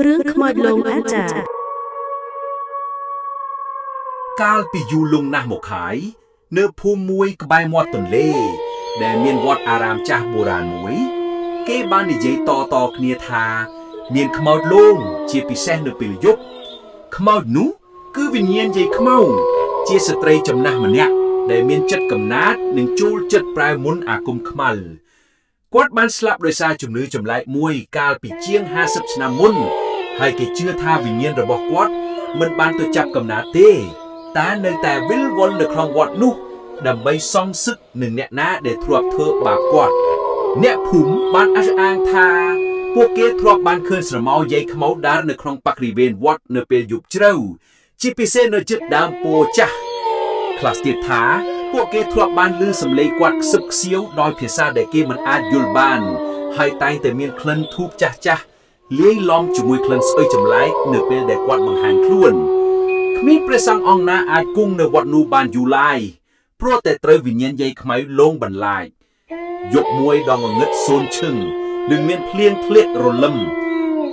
រឿងខ្មោចលងអាចារ្យកាលពីយូរលង់ណាស់មកហើយនៅភូមិមួយក្បែរមាត់ទន្លេដែលមានវត្តអារាមចាស់បុរាណមួយគេបាននិយាយតគ្នាថាមានខ្មោចលងជាពិសេសនៅពេលយប់ខ្មោចនោះគឺវិញ្ញាណយាយខ្មៅជាស្ត្រីចំណាស់ម្នាក់ដែលមានចិត្តកំណាចនិងជួលចិត្តប្រែមុនអាគមខ្មៅគាត់បានស្លាប់ដោយសារជំងឺចម្លែកមួយកាលពីជាង50ឆ្នាំមុនហើយគេជឿថាវិញ្ញាណរបស់គាត់មិនបានទៅចាប់កំណើតទេតែនៅតែវិលវល់នៅក្នុងវត្តនោះដើម្បីសងសឹកនឹងអ្នកណាដែលធ្លាប់ធ្វើបាបគាត់អ្នកភូមិបានអះអាងថាពួកគេធ្លាប់បានឃើញស្រមោលយាយខ្មៅដើរនៅក្នុងបរិវេណវត្តនៅពេលយប់ជ្រៅជាពិសេសនៅជិតដើមពោធិ៍ចាស់ខ្លះទៀតថាពួកគេធ្លាប់បានឮសំឡេងគាត់ខ្សឹបខ្សៀវដោយភាសាដែលគេមិនអាចយល់បានហើយតែងតែមានក្លិនធូបចាស់លាយឡំជាមួយក្លិនស្អុយចម្លែកនៅពេលដែលគាត់បង្ហាញខ្លួនគ្មានព្រះសង្ឃអង្គណាអាចគង់នៅវត្តនោះបានយូរឡើយព្រោះតែត្រូវវិញ្ញាណយាយខ្មៅលងបន្លាចយប់មួយដងងឹតសូនឈឹងនិងមានភ្លៀងធ្លាក់រលឹម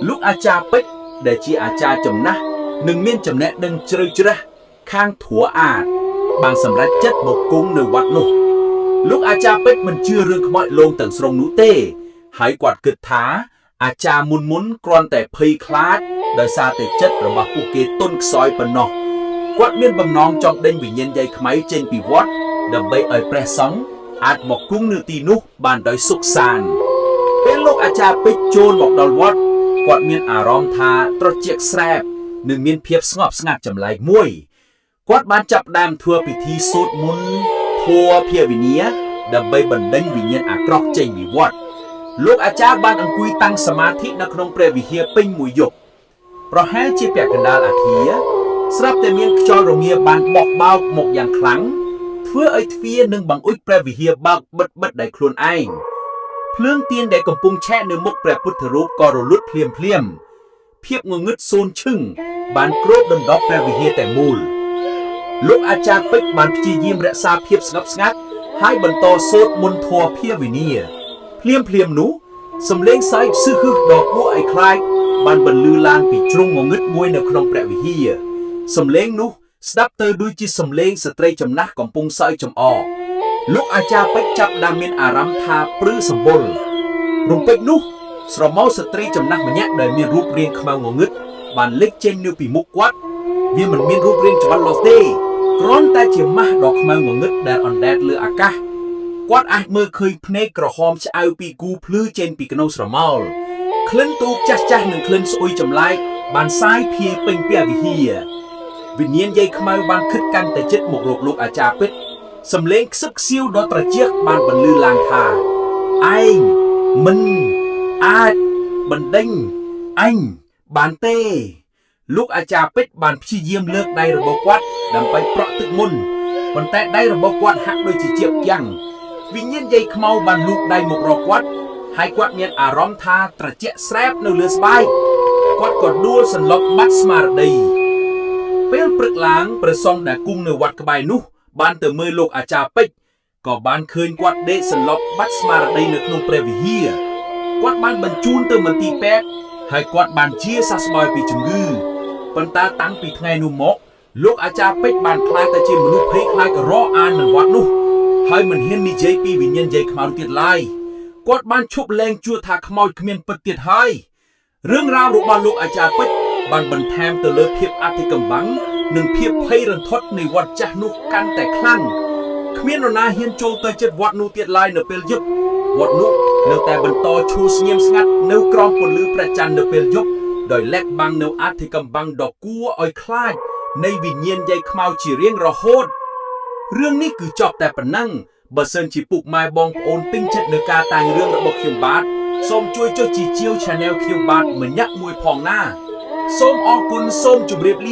លោកអាចារ្យពេជ្រដែលជាអាចារ្យចំណាស់និងមានចំណេះដឹងជ្រៅជ្រះខាងធัวអាតបានសម្រេចចិត្តមកគង់នៅវត្តនោះលោកអាចារ្យពេជ្រមិនជឿរឿងខ្មោចលងទាំងស្រុងនោះទេហើយគាត់គិតថាអាចារ្យមុនគ្រាន់តែភ័យខ្លាចដោយសារតែចិត្តរបស់ពួកគេទន់ខ្សោយប៉ុណ្ណោះគាត់មានបំណងចង់ដេញវិញ្ញាណយាយខ្មៅចេញពីវត្តដើម្បីឲ្យព្រះសង្ឃអាចមកគង់នៅទីនោះបានដោយសុខសាន្តពេលលោកអាចារ្យពេជ្រចូលមកដល់វត្តគាត់មានអារម្មណ៍ថាត្រជាក់ស្រែបនិងមានភាពស្ងប់ស្ងាត់ចម្លែកមួយគាត់បានចាប់ផ្ដើមធ្វើពិធីសូត្រមន្តធម៌ភាវនាដើម្បីបណ្ដេញវិញ្ញាណអាក្រក់ចេញពីវត្តលោកអាចារ្យបានអង្គុយតាំងសមាធិនៅក្នុងព្រះវិហារពេញមួយយប់ប្រហែលជាពាក់កណ្ដាលអាគារស្រាប់តែមានខ្យល់រងាបានបោកបោកមកយ៉ាងខ្លាំងធ្វើឲ្យទ្វារនិងបង្អុចព្រះវិហារបើកបិទដោយខ្លួនឯងភ្លើងទៀនដែលកំពុងឆេះនៅមុខព្រះពុទ្ធរូបក៏រលត់ភ្លាមភាពងងឹតសូនឈឹងបានគ្របដណ្ដប់ព្រះវិហារតែមូលលោកអាចារ្យពេជ្របានព្យាយាមរក្សាភាពស្ងប់ស្ងាត់ហើយបន្តសូត្រមន្តធម៌ភាវនាភ្លាមនោះសំឡេងសើចស៊ឺហឹសដ៏គួរឲ្យខ្លាចបានបន្លឺឡើងពីជ្រុងងងឹតមួយនៅក្នុងព្រះវិហារសំឡេងនោះស្ដាប់ទៅដូចជាសំឡេងស្ត្រីចំណាស់កំពុងសើចចំអកលោកអាចារ្យពេជ្រចាប់ដើមមានអារម្មណ៍ថាព្រឺសម្បុររំពេចនោះស្រមោលស្ត្រីចំណាស់ម្នាក់ដែលមានរូបរាងខ្មៅងងឹតបានលេចចេញនៅពីមុខគាត់វាមិនមានរូបរាងច្បាស់លាស់ទេគ្រាន់តែជាម៉ាស់ដ៏ខ្មៅងងឹតដែលអណ្ដែតលើអាកាសគាត់អាចមើលឃើញភ្នែកក្រហមឆ្អៅពីគូភ្លឺចេញពីកណូស្រមោលក្លិនទូកចាស់និងក្លិនស្អុយចម្លែកបានសាយភាយពេញព្រះវិហារវិញ្ញាណយាយខ្មៅបានខិតកាន់តែជិតមករកលោកអាចារ្យពេជ្រសំឡេងខ្សឹបខ្សៀវដ៏ត្រជាក់បានបន្លឺឡើងថាឯងមិនអាចបណ្ដេញអញបានទេលោកអាចារ្យពេជ្របានព្យាយាមលើកដៃរបស់គាត់ដើម្បីប្រក់ទឹកមុនប៉ុន្តែដៃរបស់គាត់ហាក់ដូចជាជាប់គាំងវិញ្ញាណយាយខ្មៅបានលូកដៃមករកគាត់ហើយគាត់មានអារម្មណ៍ថាត្រជាក់ស្រែបនៅលើស្បែកគាត់ក៏ដួលសន្លប់បាត់ស្មារតីពេលព្រឹកឡើងព្រះសង្ឃដែលគង់នៅវត្តក្បែរនោះបានទៅមើលលោកអាចារ្យពេជ្រក៏បានឃើញគាត់ដេកសន្លប់បាត់ស្មារតីនៅក្នុងព្រះវិហារគាត់បានបញ្ជូនទៅមន្ទីរពេទ្យហើយគាត់បានជាសះស្បើយពីជំងឺប៉ុន្តែតាំងពីថ្ងៃនោះមកលោកអាចារ្យពេជ្របានខ្លាចតែជាមនុស្សភ័យខ្លាចរកអាននៅវត្តនោះហើយមិនហ៊ាននិយាយពីវិញ្ញាណយាយខ្មៅទៀតឡើយគាត់បានឈប់លែងជឿថាខ្មោចគ្មានពិតទៀតហើយរឿងរ៉ាវរបស់លោកអាចារ្យពេជ្របានបន្ថែមទៅលើភាពអធិកម្បាំងនិងភាពភ័យរន្ធត់នៃវត្តចាស់នោះកាន់តែខ្លាំងគ្មាននរណាហ៊ានចូលទៅជិតវត្តនោះទៀតឡើយនៅពេលយប់វត្តនោះនៅតែបន្តឈូស្ងៀមស្ងាត់នៅក្រោមពន្លឺព្រះច័ន្ទនៅពេលយប់ដោយលាក់បាំងនៅអធិកម្បាំងដ៏គួរឲ្យខ្លាចនៃវិញ្ញាណយាយខ្មៅជារៀងរហូតរឿងនេះគឺចប់តែប៉ុណ្ណឹងបើសិនជាពុកម៉ែបងប្អូនពេញចិត្តនឹងការតាំងរឿងរបស់ខ្ញុំបាទសូមជួយចុចជីជាវ Channel ខ្ញុំបាទម្នាក់មួយផងណាសូមអរគុណសូមជម្រាបលា